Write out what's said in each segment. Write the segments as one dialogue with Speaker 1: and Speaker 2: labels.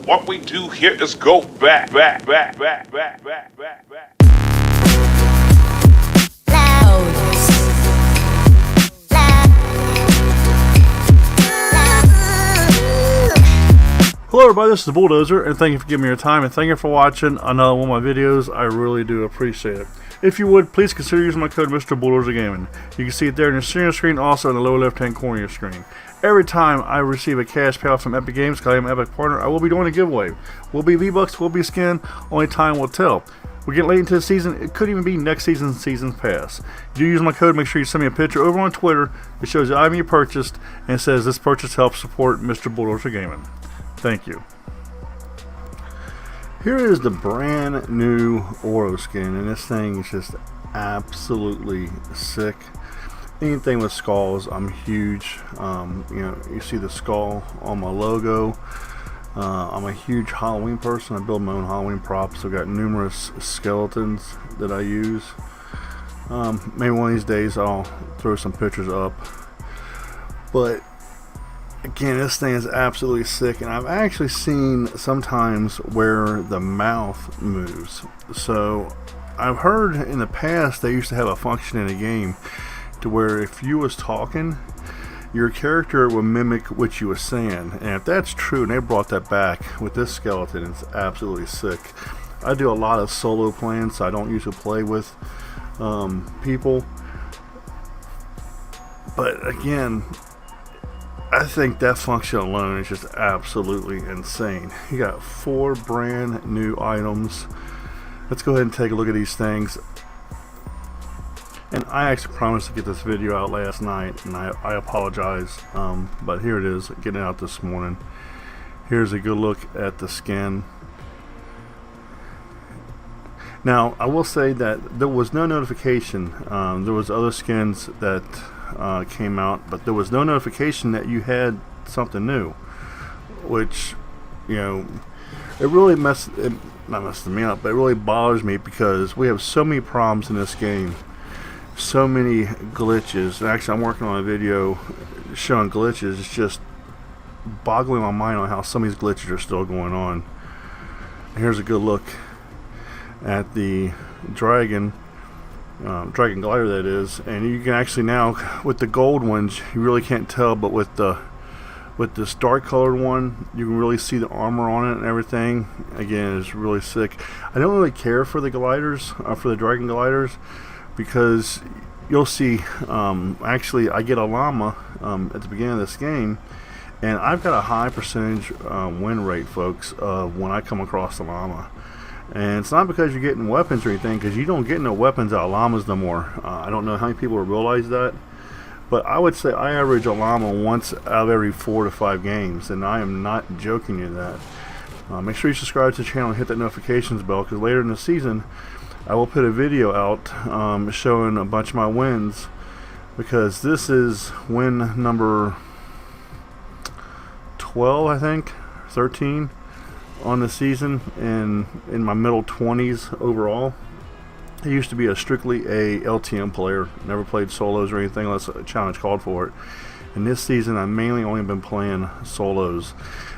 Speaker 1: What we do here is go back.
Speaker 2: Hello everybody, this is the Bulldozer, and thank you for giving me your time, and thank you for watching another one of my videos. I really do appreciate it. If you would, please consider using my code MrBullDozerGamN. You can see it there in your screen, also in the lower left hand corner of your screen. Every time I receive a cash payout from Epic Games, because I am an Epic partner, I will be doing a giveaway. Will be V-Bucks, will be skin, only time will tell. We're getting late into the season, it could even be next season's pass. If you use my code, make sure you send me a picture over on Twitter that shows the item you purchased and says this purchase helps support MrBullDozerGamN. Thank you. Here is the brand new Oro skin, and this thing is just absolutely sick. Anything with skulls, I'm huge. You see the skull on my logo. I'm a huge Halloween person. I build my own Halloween props. I've got numerous skeletons that I use. Maybe one of these days I'll throw some pictures up. But again, this thing is absolutely sick, and I've actually seen sometimes where the mouth moves. So I've heard in the past they used to have a function in the game to where if you was talking, your character would mimic what you were saying. And if that's true, and they brought that back with this skeleton, it's absolutely sick. I do a lot of solo plans, so I don't usually play with people. But again, I think that function alone is just absolutely insane. You got 4 brand new items. Let's go ahead and take a look at these things. And I actually promised to get this video out last night, and I apologize, but here it is, getting it out this morning. Here's a good look at the skin. Now, I will say that there was no notification. There was other skins that came out, but there was no notification that you had something new, which, you know, it really not messing me up, but it really bothers me because we have so many problems in this game, so many glitches. And actually, I'm working on a video showing glitches. It's just boggling my mind on how some of these glitches are still going on. Here's a good look at the dragon glider, that is, and you can actually now, with the gold ones, you really can't tell, but with this dark colored one, you can really see the armor on it and everything. Again, it's really sick. I don't really care for the gliders, for the dragon gliders, because you'll see, actually I get a llama at the beginning of this game, and I've got a high percentage win rate, folks, when I come across the llama. And it's not because you're getting weapons or anything, because you don't get no weapons out of llamas no more. I don't know how many people realize that, but I would say I average a llama once out of every 4 to 5 games, and I am not joking you that. Make sure you subscribe to the channel and hit that notifications bell, because later in the season I will put a video out showing a bunch of my wins, because this is win number 12, I think, 13 on the season, and in my middle 20s overall. I used to be strictly a LTM player, never played solos or anything unless a challenge called for it. And this season I've mainly only been playing solos,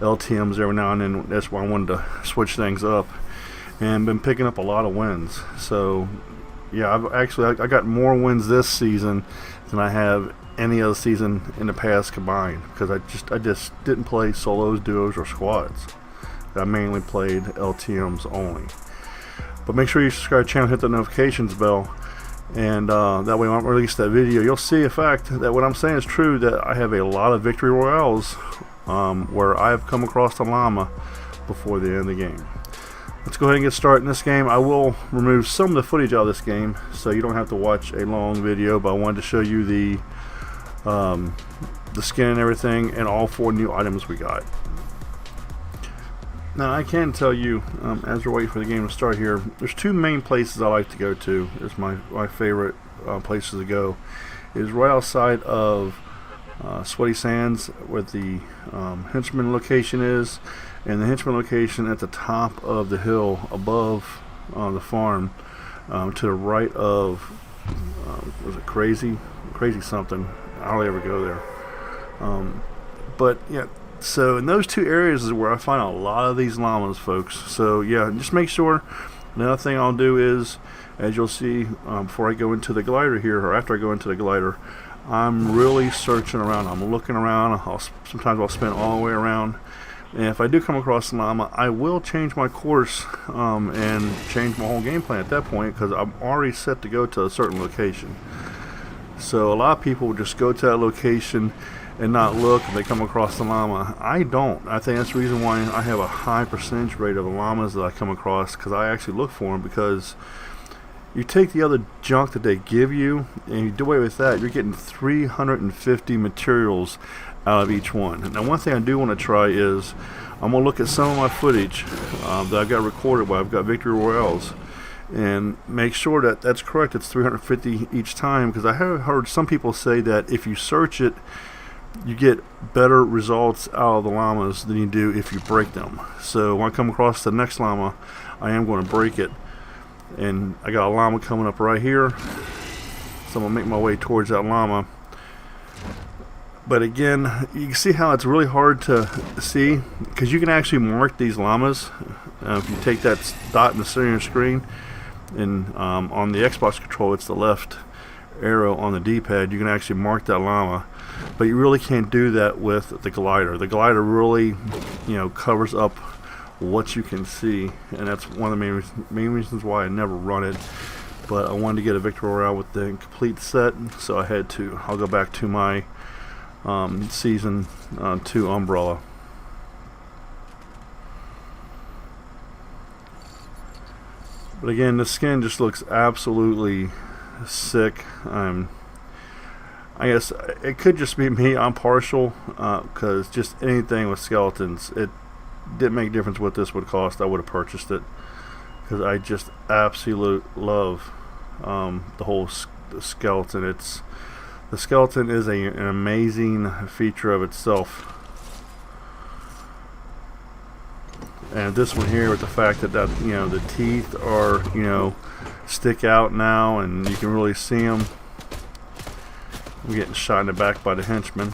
Speaker 2: LTMs every now and then. That's why I wanted to switch things up, and been picking up a lot of wins. So yeah, I got more wins this season than I have any other season in the past combined, because I just didn't play solos, duos, or squads. I mainly played LTMs only. But make sure you subscribe to the channel, hit the notifications bell, and that way when I release that video, you'll see a fact that what I'm saying is true, that I have a lot of victory royales where I have come across the llama before the end of the game. Let's go ahead and get started in this game. I will remove some of the footage out of this game, so you don't have to watch a long video, but I wanted to show you the skin and everything, and all 4 new items we got. Now, I can tell you, as we're waiting for the game to start here, there's 2 main places I like to go to. It's my favorite places to go. Is right outside of Sweaty Sands, where the henchman location is, and the henchman location at the top of the hill above the farm, to the right of was it crazy something? I hardly ever go there. But yeah, So in those two areas is where I find a lot of these llamas, folks. So yeah, just make sure. Another thing I'll do is, as you'll see, before I go into the glider here, or after I go into the glider, I'm really searching around. I'm looking around. Sometimes I'll spin all the way around. And if I do come across a llama, I will change my course and change my whole game plan at that point, because I'm already set to go to a certain location. So a lot of people just go to that location and not look if they come across the llama. I don't. I think that's the reason why I have a high percentage rate of the llamas that I come across, because I actually look for them. Because you take the other junk that they give you and you do away with that, you're getting 350 materials out of each one. Now one thing I do want to try is I'm going to look at some of my footage that I've got recorded where I've got victory royales, and make sure that that's correct. It's 350 each time, because I have heard some people say that if you search it, you get better results out of the llamas than you do if you break them. So when I come across the next llama, I am going to break it. And I got a llama coming up right here, so I'm going to make my way towards that llama. But again, you can see how it's really hard to see, because you can actually mark these llamas. If you take that dot in the center of your screen, and on the Xbox control it's the left arrow on the D-pad, you can actually mark that llama. But you really can't do that with the glider. The glider really, covers up what you can see, and that's one of the main reasons why I never run it. But I wanted to get a victory royale with the complete set, so I'll go back to my season 2 umbrella. But again, the skin just looks absolutely sick. I guess it could just be me. I'm partial, because just anything with skeletons, it didn't make a difference what this would cost. I would have purchased it, because I just absolutely love the whole skeleton. The skeleton is an amazing feature of itself. And this one here, with the fact that the teeth are stick out now, and you can really see them. I'm getting shot in the back by the henchman.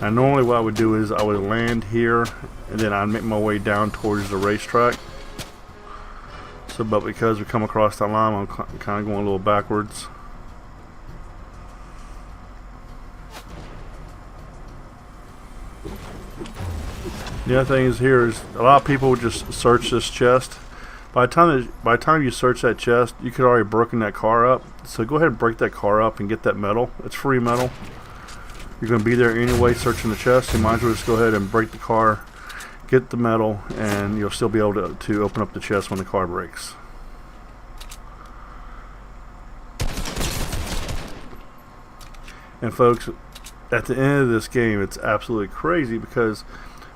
Speaker 2: And normally what I would do is I would land here, and then I'd make my way down towards the racetrack. But because we come across that llama, I'm kind of going a little backwards. The other thing is here is a lot of people would just search this chest. By the time you search that chest, you could already broken that car up. So go ahead and break that car up and get that metal. It's free metal. You're going to be there anyway searching the chest. You might as well just go ahead and break the car, get the metal, and you'll still be able to open up the chest when the car breaks. And folks, at the end of this game, it's absolutely crazy, because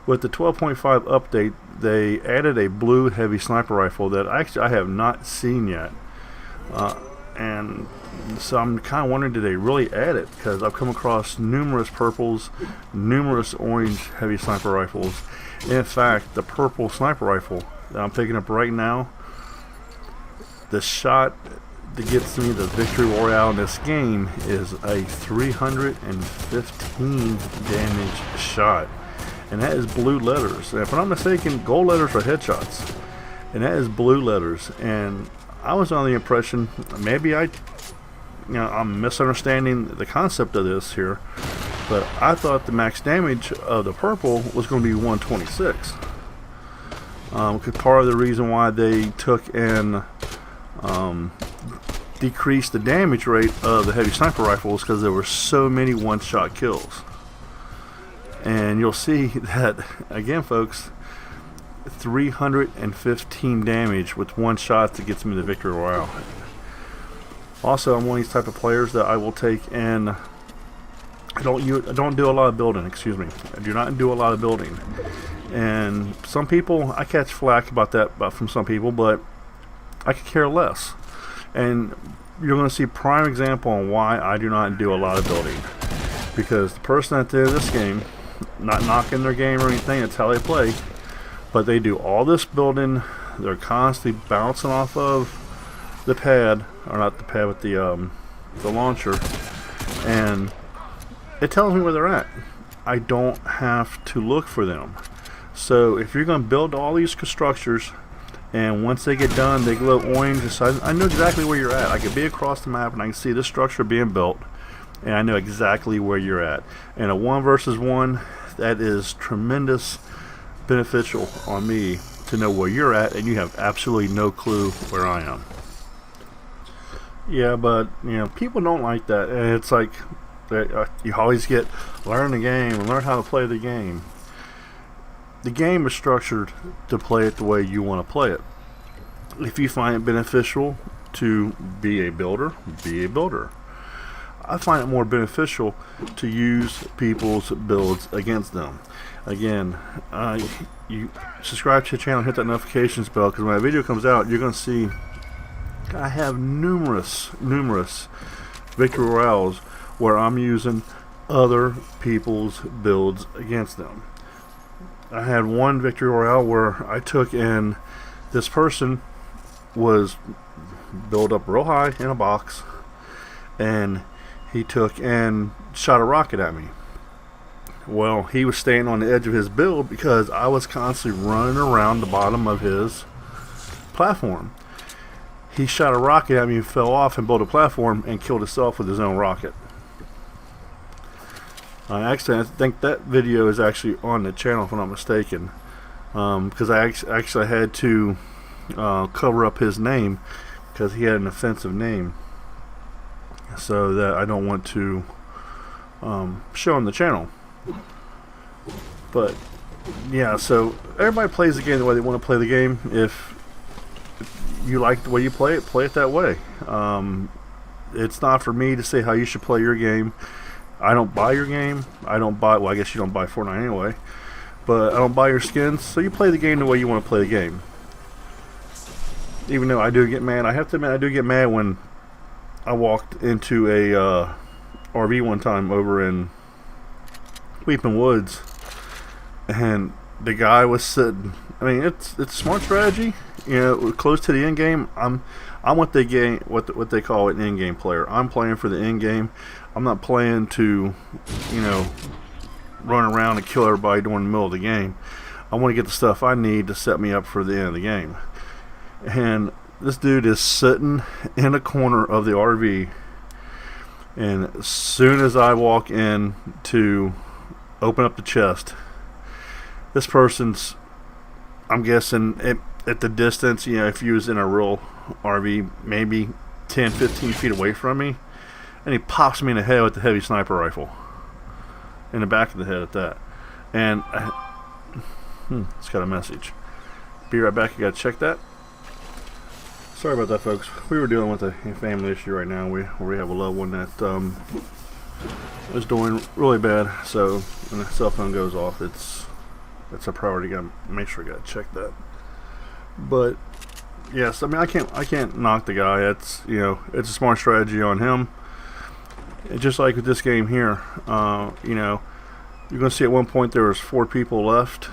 Speaker 2: with the 12.5 update, they added a blue heavy sniper rifle that actually I have not seen yet. And so I'm kind of wondering, did they really add it? Because I've come across numerous purples, numerous orange heavy sniper rifles. In fact, the purple sniper rifle that I'm picking up right now, the shot that gets me the victory royale in this game is a 315 damage shot. And that is blue letters. And if I'm not mistaken, gold letters are headshots. And that is blue letters. And I was under the impression, maybe I'm misunderstanding the concept of this here, but I thought the max damage of the purple was going to be 126. Because part of the reason why they took and decreased the damage rate of the heavy sniper rifles, because there were so many one-shot kills. And you'll see that again, folks, 315 damage with one shot that gets me the victory royale. Also, I'm one of these type of players that I will take, and I don't do a lot of building. Excuse me, I do not do a lot of building. And some people, I catch flack about that from some people, but I could care less. And you're going to see prime example on why I do not do a lot of building, because the person at the end of this game, not knocking their game or anything, it's how they play, but they do all this building. They're constantly bouncing off of the pad, or not the pad, with the the launcher, and it tells me where they're at. I don't have to look for them. So if you're going to build all these structures, and once they get done, they glow orange, so I know exactly where you're at. I can be across the map and I can see this structure being built, and I know exactly where you're at. And a 1 versus 1, that is tremendous beneficial on me to know where you're at, and you have absolutely no clue where I am. Yeah, but you know, people don't like that, and it's like you always get learn the game and learn how to play the game. The game is structured to play it the way you want to play it. If you find it beneficial to be a builder, be a builder. I find it more beneficial to use people's builds against them. Again, you subscribe to the channel, hit that notifications bell, because when a video comes out, you're going to see I have numerous victory royales where I'm using other people's builds against them. I had one victory royale where I took in, this person was built up real high in a box, and he took and shot a rocket at me. Well, he was staying on the edge of his build because I was constantly running around the bottom of his platform. He shot a rocket at me, fell off and built a platform and killed himself with his own rocket. Actually, I think that video is actually on the channel if I'm not mistaken, because I actually had to cover up his name because he had an offensive name, so that I don't want to show on the channel. But yeah, so everybody plays the game the way they want to play the game. If you like the way you play it that way. It's not for me to say how you should play your game. I don't buy your game. Well, I guess you don't buy Fortnite anyway, but I don't buy your skins, so you play the game the way you want to play the game. Even though I do get mad, I have to admit I do get mad when I walked into a RV one time over in Weeping Woods, and the guy was sitting. I mean, it's smart strategy, you know, close to the end game. I'm what they call an end game player. I'm playing for the end game. I'm not playing to, you know, run around and kill everybody during the middle of the game. I want to get the stuff I need to set me up for the end of the game. And this dude is sitting in a corner of the RV, and as soon as I walk in to open up the chest, this person's, I'm guessing at the distance, you know, if he was in a real RV, maybe 10-15 feet away from me, and he pops me in the head with the heavy sniper rifle, in the back of the head at that. And it's got a message. Be right back. You gotta check that. Sorry about that, folks. We were dealing with a family issue right now. We have a loved one that is doing really bad. So when the cell phone goes off, it's a priority. Gotta make sure you gotta check that. But yes, I mean, I can't knock the guy. It's, you know, it's a smart strategy on him. And just like with this game here, you know, you're gonna see at one point there was 4 people left.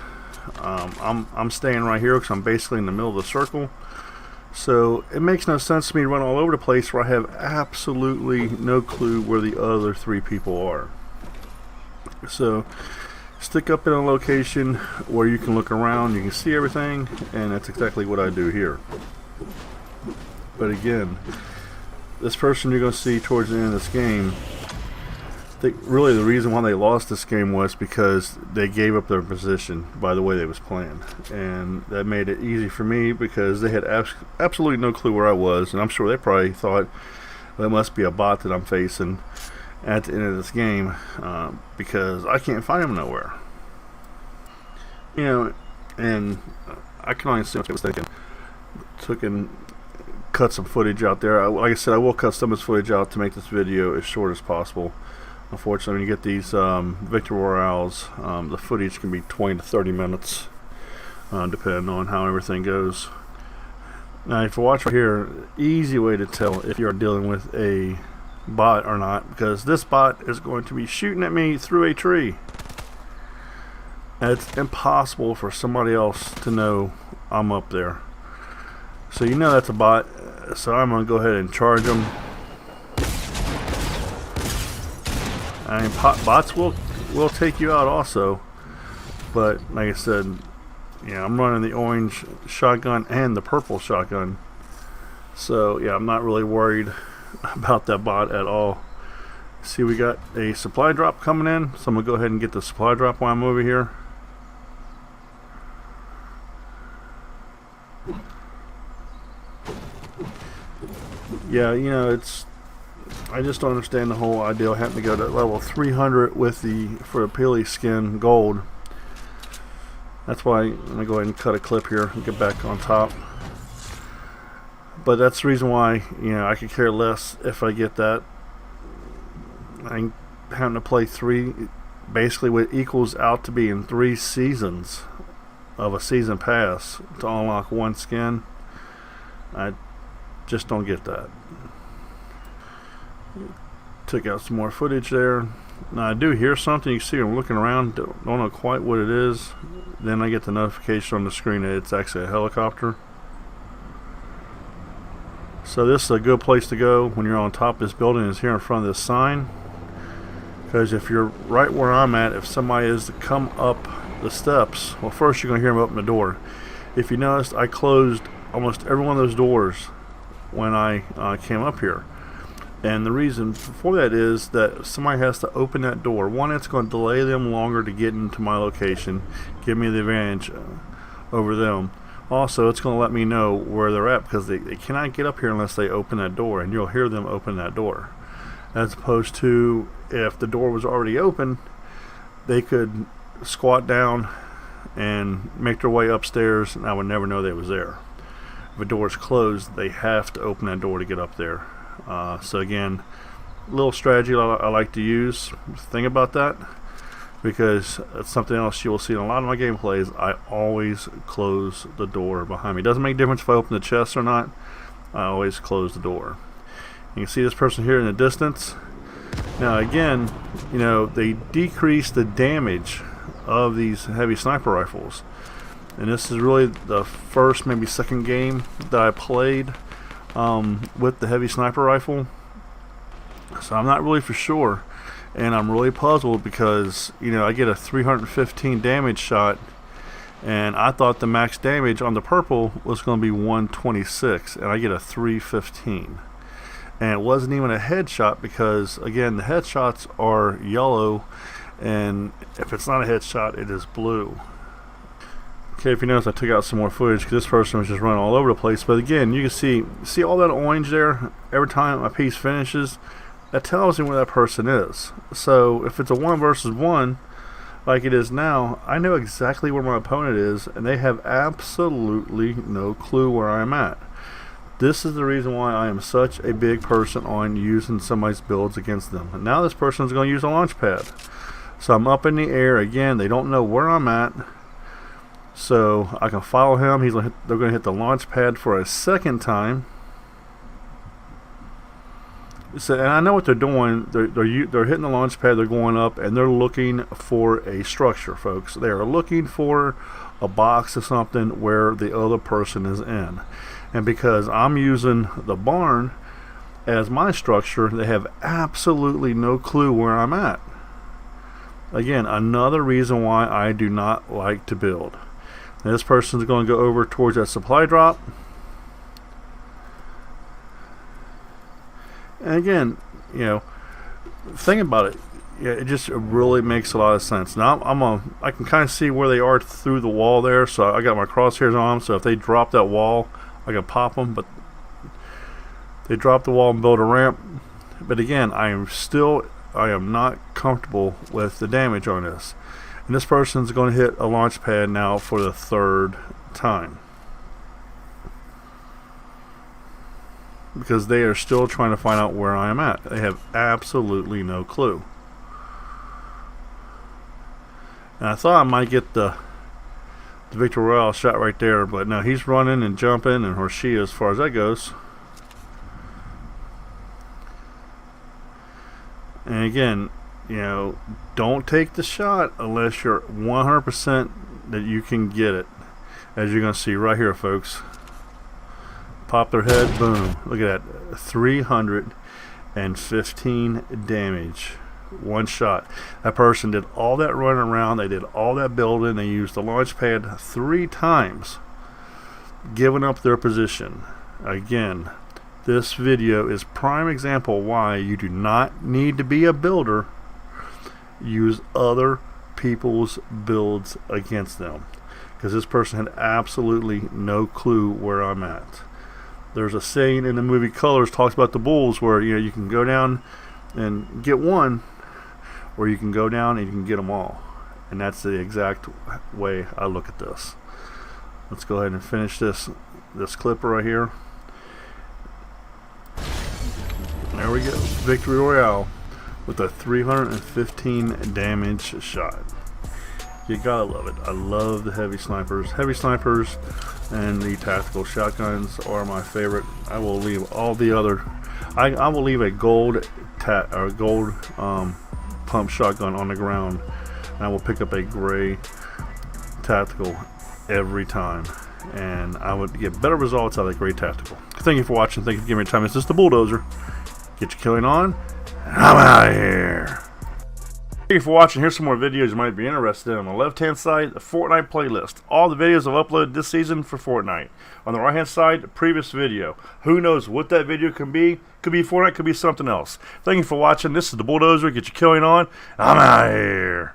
Speaker 2: I'm staying right here because I'm basically in the middle of the circle. So it makes no sense to me to run all over the place where I have absolutely no clue where the other 3 people are. So stick up in a location where you can look around, you can see everything, and that's exactly what I do here. But again, this person you're going to see towards the end of this game, I think really the reason why they lost this game was because they gave up their position by the way they was playing, and that made it easy for me because they had absolutely no clue where I was, and I'm sure they probably thought that must be a bot that I'm facing at the end of this game, because I can't find him nowhere. You know, and I can only see what they was thinking. Took and cut some footage out there. Like I said, I will cut some of this footage out to make this video as short as possible. Unfortunately, when you get these victory royales, the footage can be 20 to 30 minutes, depending on how everything goes. Now, if you watch right here, easy way to tell if you are dealing with a bot or not, because this bot is going to be shooting at me through a tree. And it's impossible for somebody else to know I'm up there. So you know that's a bot. So I'm going to go ahead and charge them. I mean, bots will take you out also, but like I said, yeah, I'm running the orange shotgun and the purple shotgun, so yeah, I'm not really worried about that bot at all. See, we got a supply drop coming in, so I'm gonna go ahead and get the supply drop while I'm over here. Yeah, you know, I just don't understand the whole idea of having to go to level 300 with for the Peely skin gold. That's why I'm gonna go ahead and cut a clip here and get back on top. But that's the reason why, you know, I could care less if I get that. I'm having to play basically what equals out to be in 3 seasons of a season pass to unlock one skin. I just don't get that. Took out some more footage there. Now I do hear something. You see I'm looking around, don't know quite what it is. Then I get the notification on the screen that it's actually a helicopter. So this is a good place to go when you're on top of this building, is here in front of this sign. Because if you're right where I'm at, if somebody is to come up the steps, well, first you're going to hear them open the door. If you noticed, I closed almost every one of those doors when I came up here. And the reason for that is that somebody has to open that door. One, it's going to delay them longer to get into my location, give me the advantage over them. Also, it's going to let me know where they're at, because they cannot get up here unless they open that door, and you'll hear them open that door. As opposed to, if the door was already open, they could squat down and make their way upstairs, and I would never know they was there. If a door is closed, they have to open that door to get up there. So again, a little strategy I like to use. Think about that, because it's something else you will see in a lot of my gameplays. I always close the door behind me. It doesn't make a difference if I open the chest or not. I always close the door. You can see this person here in the distance. Now again, you know, they decrease the damage of these heavy sniper rifles. And this is really the first, maybe second game that I played with the heavy sniper rifle. So I'm not really for sure. And I'm really puzzled because, you know, I get a 315 damage shot, and I thought the max damage on the purple was going to be 126, and I get a 315. And it wasn't even a headshot, because again, the headshots are yellow, and if it's not a headshot, it is blue. Okay, if you notice, I took out some more footage because this person was just running all over the place. But again, you can see all that orange there. Every time a piece finishes, that tells me where that person is. So if it's a 1 versus 1 like it is now, I know exactly where my opponent is, and they have absolutely no clue where I'm at. This is the reason why I am such a big person on using somebody's builds against them. And now this person is going to use a launch pad. So I'm up in the air again. They don't know where I'm at. So I can follow him. They're going to hit the launch pad for a second time. So, and I know what they're doing. They're hitting the launch pad. They're going up, and they're looking for a structure, folks. They are looking for a box or something where the other person is in. And because I'm using the barn as my structure, they have absolutely no clue where I'm at. Again, another reason why I do not like to build. Now, this person's going to go over towards that supply drop. And again, you know, think about it. Yeah, it just really makes a lot of sense. Now I can kind of see where they are through the wall there. So I got my crosshairs on them. So if they drop that wall, I can pop them. But they drop the wall and build a ramp. But again, I am not comfortable with the damage on this. And this person's going to hit a launch pad now for the 3rd time. Because they are still trying to find out where I am at. They have absolutely no clue. And I thought I might get the Victor Royale shot right there, but no, he's running and jumping, and or she, as far as that goes. And again, you know, don't take the shot unless you're 100% that you can get it. As you're going to see right here, folks. Pop their head, boom. Look at that. 315 damage One shot. That person did all that running around. They did all that building. They used the launch pad 3 times, giving up their position. Again, this video is prime example why you do not need to be a builder. Use other people's builds against them, because this person had absolutely no clue where I'm at. There's a saying in the movie Colors talks about the bulls where you can go down and get one, or you can go down and you can get them all. And that's the exact way I look at this. Let's go ahead and finish this clip right here. There we go. Victory Royale with a 315 damage shot. You gotta love it. I love the heavy snipers. Heavy snipers and the tactical shotguns are my favorite. I will leave all the other. I will leave a gold pump shotgun on the ground, and I will pick up a gray tactical every time, and I would get better results out of the gray tactical. Thank you for watching. Thank you for giving me your time. This is the Bulldozer. Get your killing on, and I'm out of here. Thank you for watching. Here's some more videos you might be interested in. On the left hand side, the Fortnite playlist. All the videos I've uploaded this season for Fortnite. On the right hand side, the previous video. Who knows what that video can be? Could be Fortnite, could be something else. Thank you for watching. This is the Bulldozer. Get your killing on. I'm out of here.